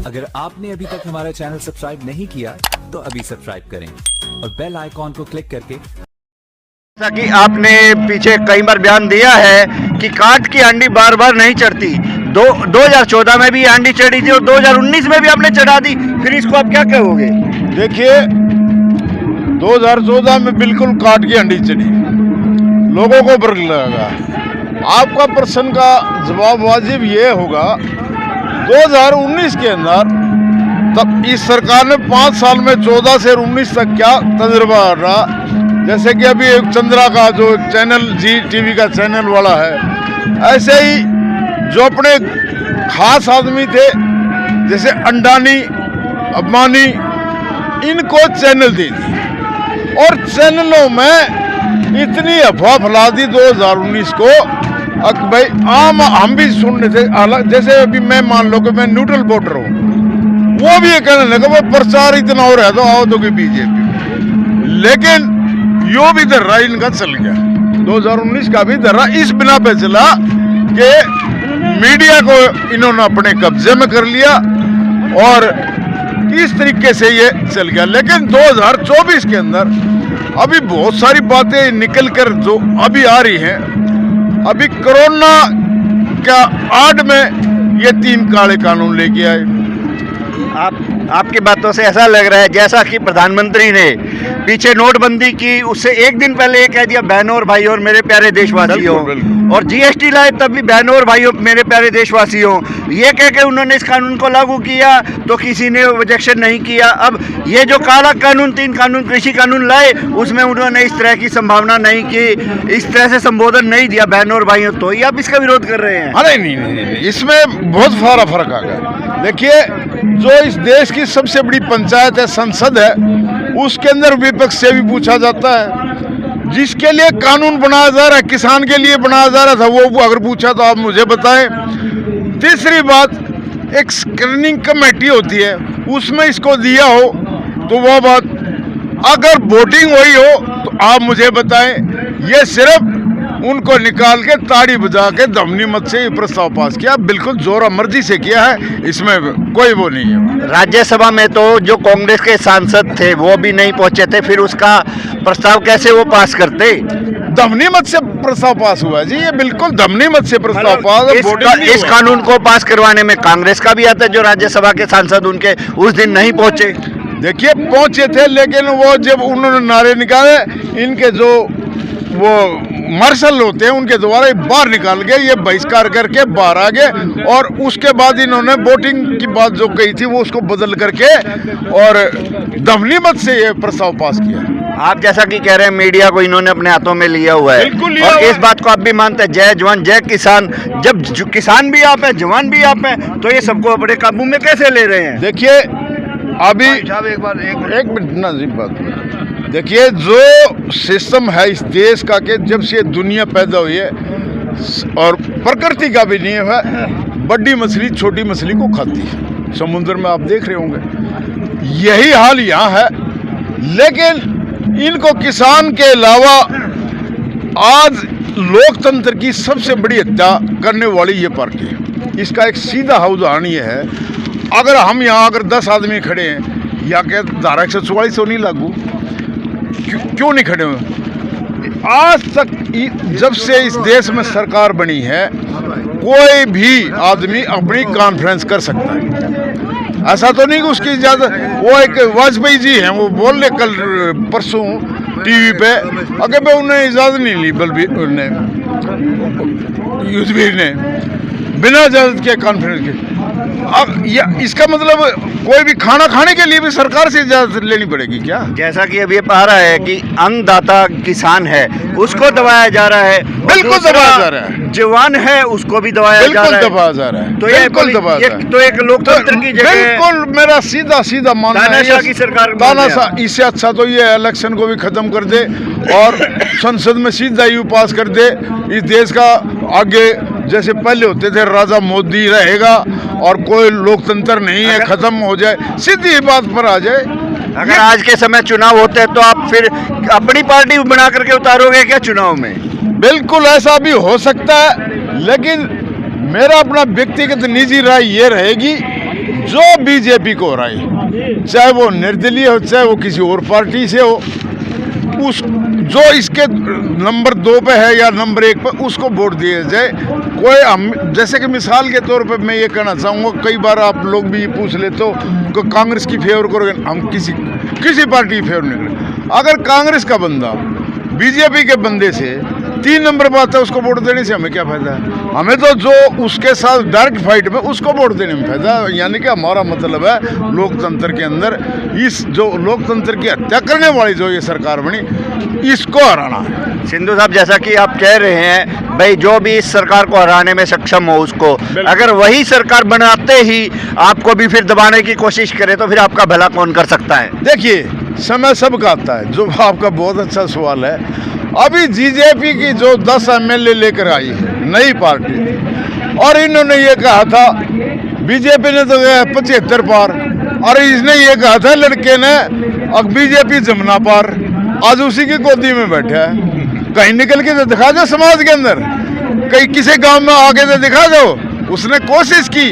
अगर आपने अभी तक हमारा चैनल सब्सक्राइब नहीं किया तो अभी सब्सक्राइब करें और बेल आइकॉन को क्लिक करके, जैसा कि आपने पीछे कई बार बयान दिया है कि काठ की हांडी बार बार नहीं चढ़ती। 2014 में भी हांडी चढ़ी थी और 2019 में भी आपने चढ़ा दी, फिर इसको आप क्या कहोगे? देखिए 2014 में बिल्कुल काठ की हांडी चढ़ी, लोगों को बुरा लगा। आपका प्रश्न का जवाब वाजिब ये होगा 2019 के अंदर तब इस सरकार ने 5 साल में 14 से 19 तक क्या तजुर्बा रहा। जैसे कि अभी एक चंद्रा का जो चैनल जी टीवी का चैनल वाला है, ऐसे ही जो अपने खास आदमी थे जैसे अंडानी अंबानी, इनको चैनल दे दी और चैनलों में इतनी अफवाह फैला दी 2019 को। भाई आम हम भी सुन रहे थे, जैसे अभी मैं मान लो कि मैं न्यूट्रल वोटर हूँ, वो भी ये कहने लगा वो प्रचार इतना हो रहा है तो आओ तो कि बीजेपी, लेकिन यो भी दर्रा इनका चल गया। 2019 का भी दर्रा इस बिना पे चला कि मीडिया को इन्होंने अपने कब्जे में कर लिया और इस तरीके से ये चल गया। लेकिन 2024 के अंदर अभी बहुत सारी बातें निकल कर जो अभी आ रही हैं, अभी कोरोना का आड़ में ये 3 काले कानून लेके आए। आपकी बातों से ऐसा लग रहा है जैसा कि प्रधानमंत्री ने पीछे नोटबंदी की उससे एक दिन पहले ये कह दिया बहनों और भाइयों और मेरे प्यारे देशवासियों, और जीएसटी लाए तब भी बहनों और भाइयों मेरे प्यारे देशवासियों, ये कह के उन्होंने इस कानून को लागू किया तो किसी ने ऑब्जेक्शन नहीं किया। अब ये जो काला कानून 3 कानून कृषि कानून लाए उसमें उन्होंने इस तरह की संभावना नहीं की, इस तरह से संबोधन नहीं दिया बहनों और भाइयों, तो ये आप इसका विरोध कर रहे हैं? अरे नहीं, इसमें बहुत सारा फर्क आ गया। देखिए जो इस देश की सबसे बड़ी पंचायत है, संसद है, उसके अंदर विपक्ष से भी पूछा जाता है। जिसके लिए कानून बनाया जा रहा है, किसान के लिए बनाया जा रहा था, वो अगर पूछा तो आप मुझे बताएं। तीसरी बात, एक स्क्रीनिंग कमेटी होती है, उसमें इसको दिया हो तो वो बात, अगर वोटिंग हुई हो तो आप मुझे बताएं। ये सिर्फ उनको निकाल के ताड़ी बजा के धमनी मत से ये प्रस्ताव पास किया, बिल्कुल जोरा मर्जी से किया है, इसमें कोई वो नहीं है। राज्यसभा में तो जो कांग्रेस के सांसद थे वो भी नहीं पहुंचे थे, फिर उसका प्रस्ताव कैसे वो पास करते? धमनी मत से प्रस्ताव पास हुआ जी, ये बिल्कुल धमनी मत से प्रस्ताव पास। इस कानून को पास करवाने में कांग्रेस का भी आता है, जो राज्यसभा के सांसद उनके उस दिन नहीं पहुंचे। देखिए पहुंचे थे, लेकिन वो जब उन्होंने नारे निकाले, इनके जो वो मार्शल होते हैं उनके द्वारा बाहर निकाल गए, ये बहिष्कार करके बाहर आ गए और उसके बाद इन्होंने वोटिंग की बात जो कही थी वो उसको बदल करके और धमनी मत से ये प्रस्ताव पास किया। आप जैसा कि कह रहे हैं मीडिया को इन्होंने अपने हाथों में लिया हुआ है, और इस बात को आप भी मानते हैं, जय जवान जय किसान, जब किसान भी आप हैं जवान भी आप हैं, तो ये सबको अपने काबू में कैसे ले रहे हैं? देखिए अभी एक मिनट ना जी बात, देखिए जो सिस्टम है इस देश का कि जब से दुनिया पैदा हुई है और प्रकृति का भी नियम है, बड़ी मछली छोटी मछली को खाती है। समुद्र में आप देख रहे होंगे यही हाल यहाँ है। लेकिन इनको किसान के अलावा आज लोकतंत्र की सबसे बड़ी हत्या करने वाली ये पार्टी है। इसका एक सीधा उदाहरण ये है, अगर हम यहाँ अगर 10 आदमी खड़े हैं, या क्या धारा 144 नहीं लागू, क्यों नहीं खड़े हुए? आज तक जब से इस देश में सरकार बनी है, कोई भी आदमी अपनी कॉन्फ्रेंस कर सकता है, ऐसा तो नहीं कि उसकी इजाजत। वो एक वाजपेयी जी हैं, वो बोल रहे कल परसों टीवी पे, अगर मैं उन्हें इजाजत नहीं ली, बलबीर ने युद्धवीर ने बिना इजाजत के कॉन्फ्रेंस के। अब इसका मतलब कोई भी खाना खाने के लिए भी सरकार से इजाजत लेनी पड़ेगी क्या? जैसा कि अब ये पा रहा है कि अन्नदाता किसान है उसको दबाया जा रहा है, बिल्कुल दबाया जा रहा है, जवान है उसको भी दबाया जा रहा है, बिल्कुल दबाया जा रहा है, तो ये तो एक लोकतंत्र की जगह बिल्कुल मेरा सीधा मानना है की सरकार तानाशाह। इससे अच्छा तो ये इलेक्शन को भी खत्म कर दे और संसद में सीधा यू पास कर दे। इस देश का आगे जैसे पहले होते थे राजा मोदी रहेगा और कोई लोकतंत्र नहीं है, खत्म हो जाए, सीधी बात पर आ जाए। अगर आज के समय चुनाव होते हैं तो आप फिर अपनी पार्टी बना करके उतारोगे क्या चुनाव में? बिल्कुल ऐसा भी हो सकता है, लेकिन मेरा अपना व्यक्तिगत निजी राय ये रहेगी, जो बीजेपी को हो रहा है, चाहे वो निर्दलीय हो चाहे वो किसी और पार्टी से हो, उस जो इसके नंबर 2 पे है या नंबर 1 पे उसको वोट दिया जाए। कोई हम जैसे कि मिसाल के तौर पे मैं ये कहना चाहूँगा, कई बार आप लोग भी ये पूछ लेते हो कि कांग्रेस की फेवर करोगे, हम किसी पार्टी की फेवर नहीं करें। अगर कांग्रेस का बंदा बीजेपी के बंदे से 3 नंबर पर आता है, उसको वोट देने से हमें क्या फायदा है? हमें तो जो उसके साथ डायरेक्ट फाइट में उसको वोट देने में फायदा है। यानी कि हमारा मतलब है लोकतंत्र के अंदर इस जो लोकतंत्र की हत्या करने वाली जो ये सरकार बनी, इसको हराना है। सिंधु साहब, जैसा कि आप कह रहे हैं भाई, जो भी इस सरकार को हराने में सक्षम हो उसको, अगर वही सरकार बनाते ही आपको भी फिर दबाने की कोशिश करे तो फिर आपका भला कौन कर सकता है? देखिए, समय सबका आता है। जो आपका बहुत अच्छा सवाल है, अभी बीजेपी की जो 10 एमएलए लेकर आई है नई पार्टी, और इन्होंने ये कहा था, बीजेपी ने तो 75 पार, और इसने ये कहा था लड़के ने, अब बीजेपी जमुना पार, आज उसी की गोदी में बैठा है। कहीं निकल के तो दिखा दो समाज के अंदर, कहीं किसी गांव में आगे तो दिखा दो। उसने कोशिश की,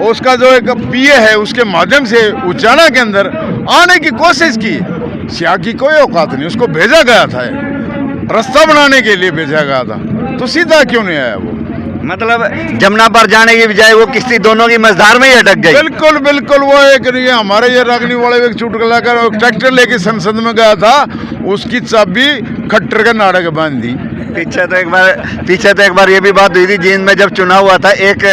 उसका जो एक पीए है उसके माध्यम से उचाना के अंदर आने की कोशिश की। सिया की कोई औकात नहीं, उसको भेजा गया था, रास्ता बनाने के लिए भेजा गया था, तो सीधा क्यों नहीं आया वो? मतलब जमुना पर जाने की बजाय वो किश्ती दोनों की मझधार में ही अटक गई। बिल्कुल बिल्कुल, वो एक ये हमारे ये रागनी वाले एक चुटकुला कर ट्रैक्टर लेके संसद में गया था, उसकी चाबी खट्टर के नाड़े के बांध दी। पीछे तो एक बार ये भी बात हुई थी, जींद में जब चुनाव हुआ था, एक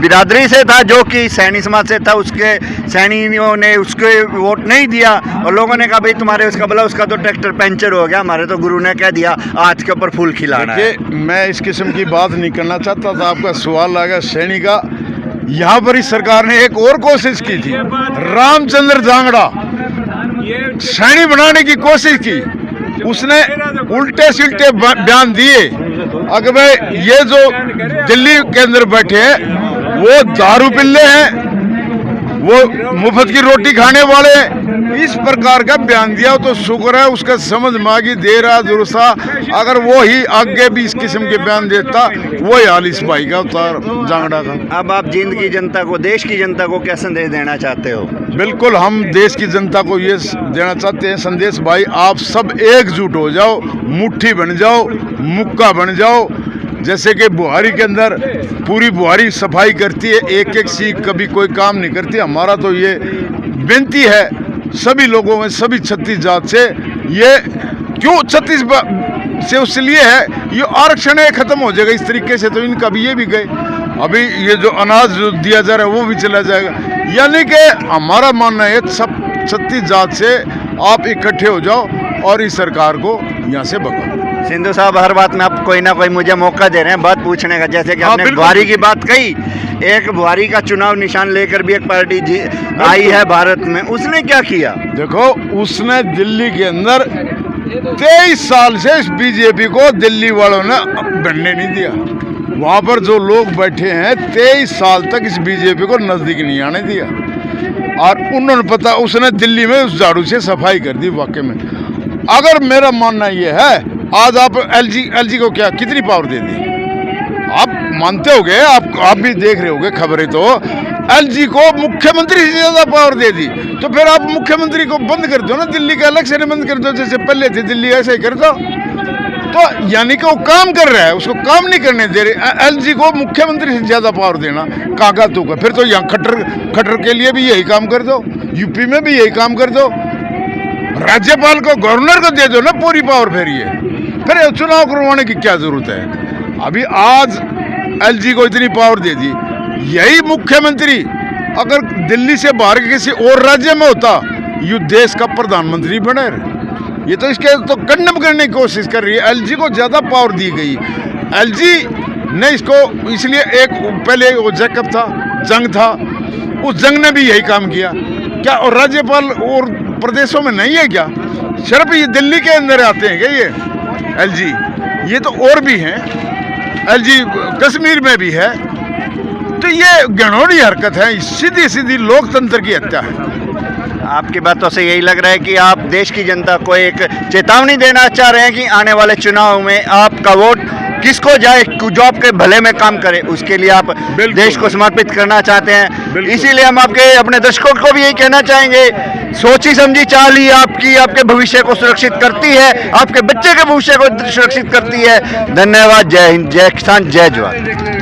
बिरादरी से था जो कि सैनी समाज से था, उसके सैनियों ने उसके वोट नहीं दिया और लोगों ने कहा भाई तुम्हारे उसका बोला, उसका तो ट्रैक्टर पंचर हो गया, हमारे तो गुरु ने कह दिया आज के ऊपर फूल खिलाना है। मैं इस किस्म की बात नहीं करना चाहता था, आपका सवाल आ गया सैनी का। यहाँ पर इस सरकार ने एक और कोशिश की थी, रामचंद्र जांगड़ा सैनी बनाने की कोशिश की, उसने उल्टे सिल्टे बयान दिए। अगर भाई ये जो दिल्ली के अंदर बैठे हैं वो दारू पिल्ले हैं, वो मुफ्त की रोटी खाने वाले, इस प्रकार का बयान दिया तो शुक्र है उसका समझ मांगी दे रहा दुरुस्ता। अगर वो ही आगे भी इस किस्म के बयान देता, वही हाल इस भाई का उतार जांगड़ा का। अब आप जींद की जनता को, देश की जनता को क्या संदेश देना चाहते हो? बिल्कुल, हम देश की जनता को ये देना चाहते हैं संदेश, भाई आप सब एकजुट हो जाओ, मुट्ठी बन जाओ, मुक्का बन जाओ। जैसे कि बुहारी के अंदर पूरी बुहारी सफाई करती है, एक एक सीख कभी कोई काम नहीं करती। हमारा तो ये विनती है सभी लोगों में, सभी 36 जात से, ये क्यों 36 से उसलिए है, ये आरक्षण खत्म हो जाएगा इस तरीके से, तो इनका भी ये भी गए। अभी ये जो अनाज जो दिया जा रहा है वो भी चला जाएगा। यानी कि हमारा मानना है सब 36 जात से आप इकट्ठे हो जाओ और इस सरकार को यहाँ से भगाओ। सिंधु साहब, हर बात में आप कोई ना कोई मुझे मौका दे रहे हैं बात पूछने का। जैसे कि आपने बुहारी की बात कही, एक बुहारी का चुनाव निशान लेकर भी एक पार्टी आई है भारत में, उसने क्या किया? देखो, उसने दिल्ली के अंदर 23 साल से इस बीजेपी को दिल्ली वालों ने बढ़ने नहीं दिया। वहाँ पर जो लोग बैठे हैं 23 साल तक इस बीजेपी को नजदीक नहीं आने दिया, और उन्होंने पता, उसने दिल्ली में उस झाड़ू से सफाई कर दी। वाकई में अगर मेरा मानना ये है, आज आप एलजी को क्या कितनी पावर दे दी? आप मानते होगे, आप भी देख रहे होगे खबरें, तो एलजी को मुख्यमंत्री से ज्यादा पावर दे दी। तो फिर आप मुख्यमंत्री को बंद कर दो ना, दिल्ली का इलेक्शन बंद कर दो, जैसे पहले थे दिल्ली ऐसे ही कर दो। तो यानी कि वो काम कर रहा है, उसको काम नहीं करने दे रहे। एलजी को मुख्यमंत्री से ज्यादा पावर देना काका तू का, फिर तो यहाँ खट्टर के लिए भी यही काम कर दो, यूपी में भी यही काम कर दो, राज्यपाल को, गवर्नर को दे दो ना पूरी पावर। फिर चुनाव करवाने की क्या जरूरत है? अभी आज एलजी को इतनी पावर दे दी, यही मुख्यमंत्री अगर दिल्ली से बाहर के किसी और राज्य में होता, ये देश का प्रधानमंत्री बने। ये तो इसके तो कंडम करने की कोशिश कर रही है। एलजी को ज्यादा पावर दी गई। एलजी ने इसको इसलिए, एक पहले वो जैकब था, जंग था, उस जंग ने भी यही काम किया क्या? और राज्यपाल और प्रदेशों में नहीं है क्या? सिर्फ ये दिल्ली के अंदर आते हैं क्या ये एलजी? ये तो और भी हैं, एलजी कश्मीर में भी है। तो ये घिनौनी हरकत है, सीधी सीधी लोकतंत्र की हत्या है। आपकी बातों से यही लग रहा है कि आप देश की जनता को एक चेतावनी देना चाह रहे हैं कि आने वाले चुनाव में आपका वोट जिसको जाए जो आपके भले में काम करे उसके लिए आप बिल्कुल। देश को समर्पित करना चाहते हैं। बिल्कुल। इसीलिए हम आपके अपने दर्शकों को भी यही कहना चाहेंगे, सोची समझी चाल ही आपके भविष्य को सुरक्षित करती है, आपके बच्चे के भविष्य को सुरक्षित करती है। धन्यवाद। जय हिंद, जय किसान, जय जवान।